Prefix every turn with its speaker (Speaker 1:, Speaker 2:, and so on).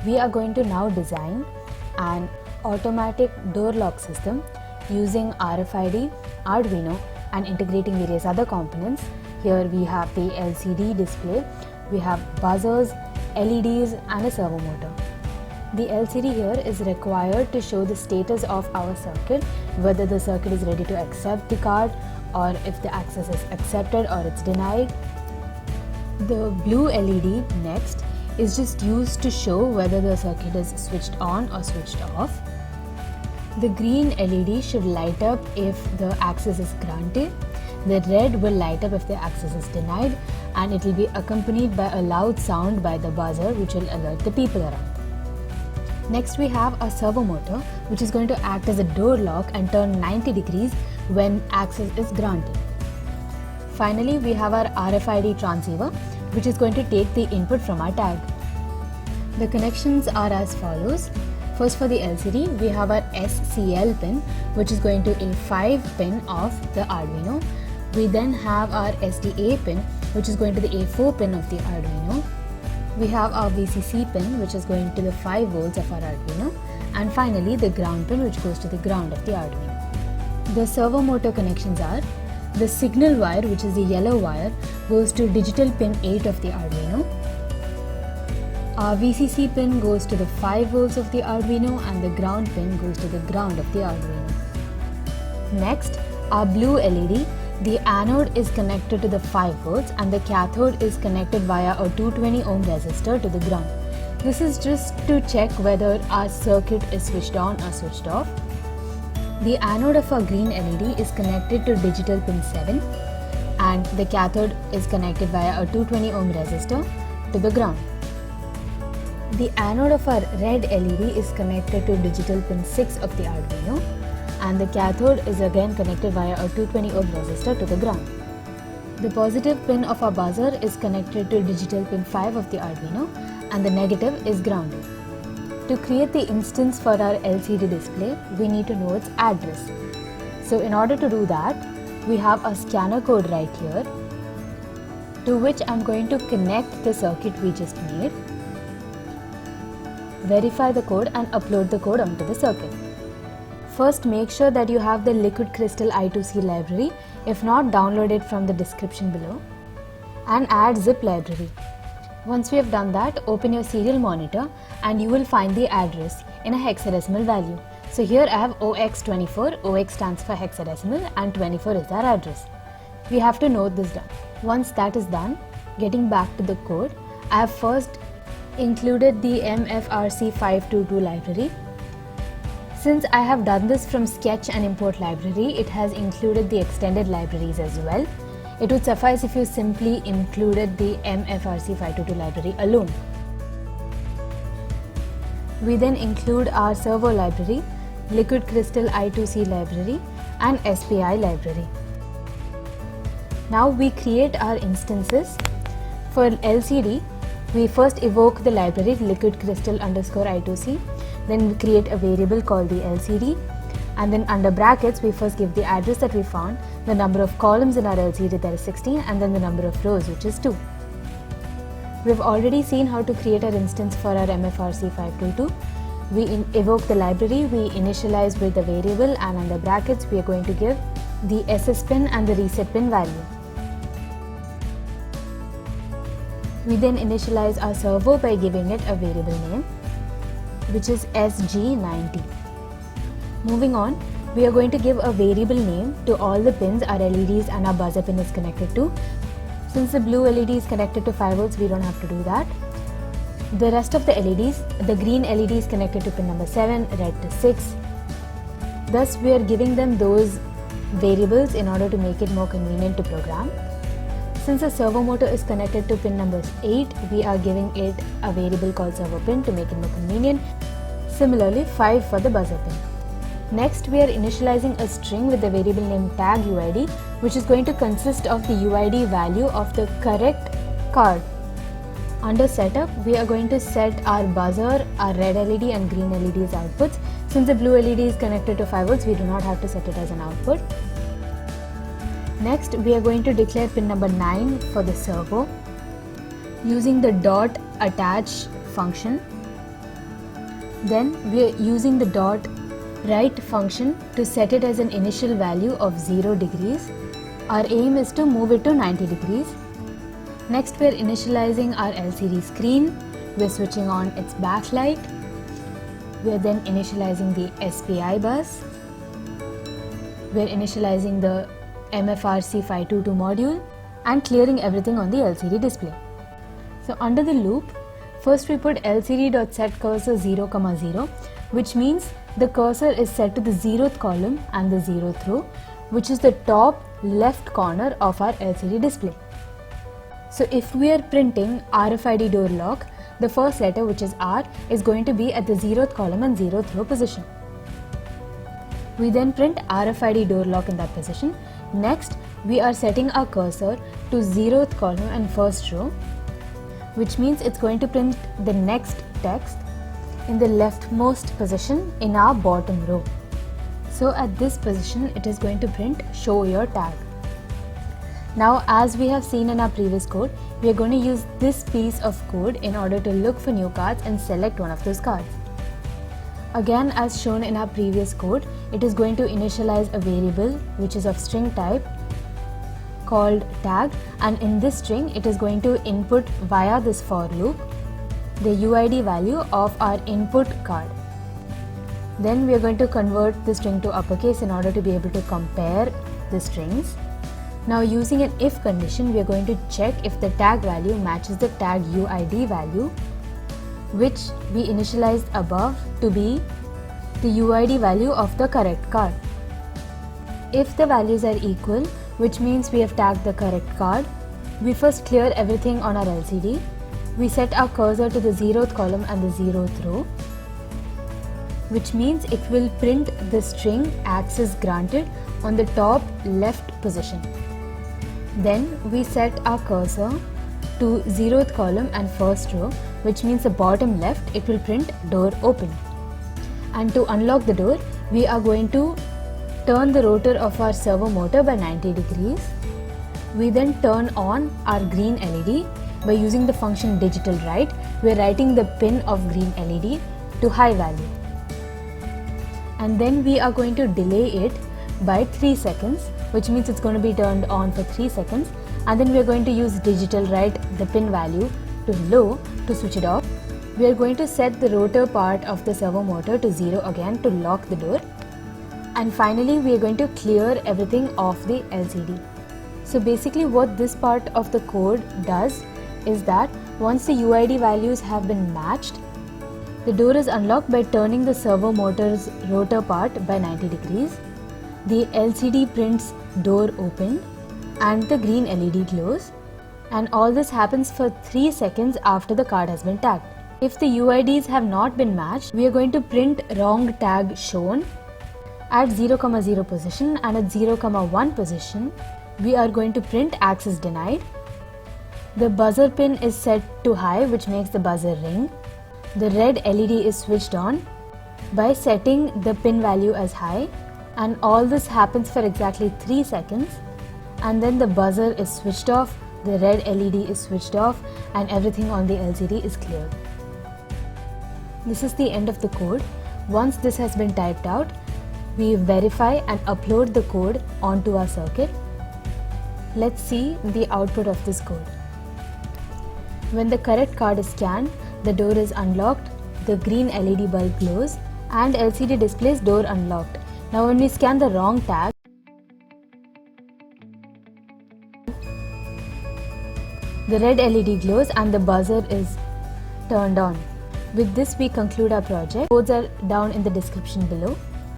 Speaker 1: we are going to now design an automatic door lock system using RFID, Arduino, and integrating various other components. Here we have the LCD display, we have buzzers, LEDs, and a servo motor. The LCD here is required to show the status of our circuit, whether the circuit is ready to accept the card or if the access is accepted or it's denied. The blue LED next is just used to show whether the circuit is switched on or switched off. The green LED should light up if the access is granted. The red will light up if the access is denied, and it will be accompanied by a loud sound by the buzzer which will alert the people around. Next we have a servo motor which is going to act as a door lock and turn 90 degrees when access is granted. Finally, we have our RFID transceiver which is going to take the input from our tag. The connections are as follows. First, for the LCD, we have our SCL pin which is going to A5 pin of the Arduino. We then have our SDA pin which is going to the A4 pin of the Arduino. We have our VCC pin which is going to the 5 volts of our Arduino, and finally the ground pin which goes to the ground of the Arduino. The servo motor connections are: the signal wire, which is the yellow wire, goes to digital pin 8 of the Arduino. Our VCC pin goes to the 5 volts of the Arduino, and the ground pin goes to the ground of the Arduino. Next, our blue LED. The anode is connected to the 5 volts and the cathode is connected via a 220 ohm resistor to the ground. This is just to check whether our circuit is switched on or switched off. The anode of our green LED is connected to digital pin 7 and the cathode is connected via a 220 ohm resistor to the ground. The anode of our red LED is connected to digital pin 6 of the Arduino, and the cathode is again connected via a 220 ohm resistor to the ground. The positive pin of our buzzer is connected to digital pin 5 of the Arduino, and the negative is grounded. To create the instance for our LCD display, we need to know its address. So in order to do that, we have a scanner code right here, to which I'm going to connect the circuit we just made, verify the code and upload the code onto the circuit. First, make sure that you have the Liquid Crystal I2C library. If not, download it from the description below and add zip library. Once we have done that, open your serial monitor and you will find the address in a hexadecimal value. So here I have OX24, OX stands for hexadecimal and 24 is our address. We have to note this down. Once that is done, getting back to the code, I have first included the MFRC522 library. Since I have done this from Sketch and Import library, it has included the extended libraries as well. It would suffice if you simply included the MFRC522 library alone. We then include our servo library, Liquid Crystal I2C library, and SPI library. Now we create our instances. For LCD, we first evoke the library Liquid Crystal _I2C. Then we create a variable called the LCD, and then under brackets we first give the address that we found, the number of columns in our LCD, that is 16, and then the number of rows, which is 2. We've already seen how to create our instance for our MFRC522. We evoke the library, we initialize with the variable, and under brackets we are going to give the SS pin and the reset pin value. We then initialize our servo by giving it a variable name, which is SG90. Moving on, we are going to give a variable name to all the pins our LEDs and our buzzer pin is connected to. Since the blue LED is connected to 5 volts, we don't have to do that. The rest of the LEDs, the green LED is connected to pin number 7, red to 6. Thus, we are giving them those variables in order to make it more convenient to program. Since the servo motor is connected to pin number 8, we are giving it a variable called servo pin to make it more convenient. Similarly, 5 for the buzzer pin. Next, we are initializing a string with the variable name tag UID, which is going to consist of the UID value of the correct card. Under setup, we are going to set our buzzer, our red LED and green LEDs outputs. Since the blue LED is connected to 5 volts, we do not have to set it as an output. Next, we are going to declare pin number 9 for the servo using the .attach function. Then we are using the dot right function to set it as an initial value of 0 degrees. Our aim is to move it to 90 degrees. Next we are initializing our LCD screen. We are switching on its backlight. We are then initializing the SPI bus. We are initializing the MFRC 522 module and clearing everything on the LCD display. So under the loop, first we put LCD.setCursor 0, 0, which means the cursor is set to the 0th column and the 0th row, which is the top left corner of our LCD display. So if we are printing RFID door lock, the first letter, which is R, is going to be at the 0th column and 0th row position. We then print RFID door lock in that position. Next, we are setting our cursor to 0th column and 1st row, which means it's going to print the next text in the leftmost position in our bottom row. So at this position, it is going to print show your tag. Now, as we have seen in our previous code, we are going to use this piece of code in order to look for new cards and select one of those cards. Again, as shown in our previous code, it is going to initialize a variable which is of string type called tag, and in this string it is going to input via this for loop the UID value of our input card. Then we are going to convert the string to uppercase in order to be able to compare the strings. Now, using an if condition, we are going to check if the tag value matches the tag UID value, which we initialized above to be the UID value of the correct card. If the values are equal, which means we have tagged the correct card, we first clear everything on our LCD. We set our cursor to the 0th column and the 0th row, which means it will print the string access granted on the top left position. Then we set our cursor to 0th column and 1st row, which means the bottom left, it will print door open. And to unlock the door, we are going to turn the rotor of our servo motor by 90 degrees. We then turn on our green LED by using the function digital write. We are writing the pin of green LED to high value. And then we are going to delay it by 3 seconds, which means it's going to be turned on for 3 seconds, and then we are going to use digital write the pin value to low to switch it off. We are going to set the rotor part of the servo motor to 0 again to lock the door, and finally we are going to clear everything off the LCD. So basically what this part of the code does is that once the UID values have been matched, the door is unlocked by turning the servo motor's rotor part by 90 degrees. The LCD prints door open and the green LED glows, and all this happens for 3 seconds after the card has been tagged. If the UIDs have not been matched, we are going to print wrong tag shown at 0, 0 position, and at 0, 1 position we are going to print access denied. The buzzer pin is set to high, which makes the buzzer ring. The red LED is switched on by setting the pin value as high, and all this happens for exactly 3 seconds, and then the buzzer is switched off, the red LED is switched off, and everything on the LCD is cleared. This is the end of the code. Once this has been typed out, we verify and upload the code onto our circuit. Let's see the output of this code. When the correct card is scanned, the door is unlocked, the green LED bulb glows, and LCD displays door unlocked. Now when we scan the wrong tag, the red LED glows and the buzzer is turned on. With this we conclude our project. Codes are down in the description below.